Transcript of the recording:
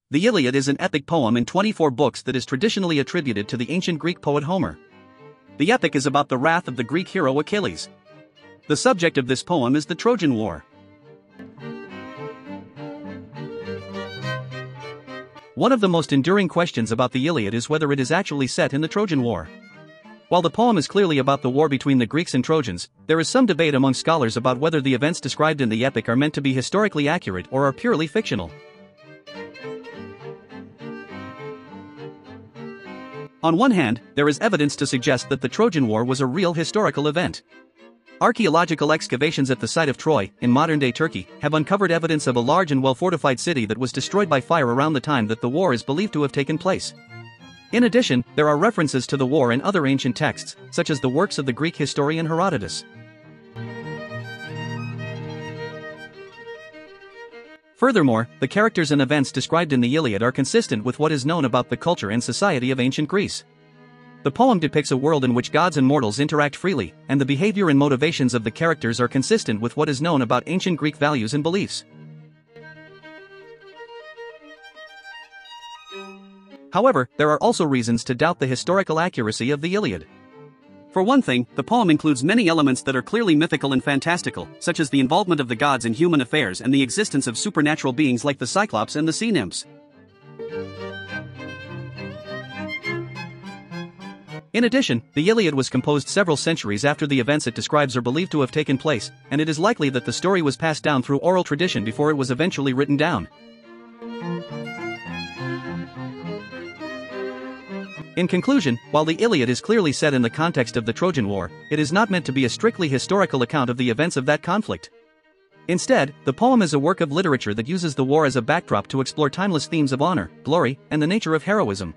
The Iliad is an epic poem in 24 books that is traditionally attributed to the ancient Greek poet Homer. The epic is about the wrath of the Greek hero Achilles. The subject of this poem is the Trojan War. One of the most enduring questions about the Iliad is whether it is actually set in the Trojan War. While the poem is clearly about the war between the Greeks and Trojans, there is some debate among scholars about whether the events described in the epic are meant to be historically accurate or are purely fictional. On one hand, there is evidence to suggest that the Trojan War was a real historical event. Archaeological excavations at the site of Troy, in modern-day Turkey, have uncovered evidence of a large and well-fortified city that was destroyed by fire around the time that the war is believed to have taken place. In addition, there are references to the war in other ancient texts, such as the works of the Greek historian Herodotus. Furthermore, the characters and events described in the Iliad are consistent with what is known about the culture and society of ancient Greece. The poem depicts a world in which gods and mortals interact freely, and the behavior and motivations of the characters are consistent with what is known about ancient Greek values and beliefs. However, there are also reasons to doubt the historical accuracy of the Iliad. For one thing, the poem includes many elements that are clearly mythical and fantastical, such as the involvement of the gods in human affairs and the existence of supernatural beings like the Cyclops and the sea nymphs. In addition, the Iliad was composed several centuries after the events it describes are believed to have taken place, and it is likely that the story was passed down through oral tradition before it was eventually written down. In conclusion, while the Iliad is clearly set in the context of the Trojan War, it is not meant to be a strictly historical account of the events of that conflict. Instead, the poem is a work of literature that uses the war as a backdrop to explore timeless themes of honor, glory, and the nature of heroism.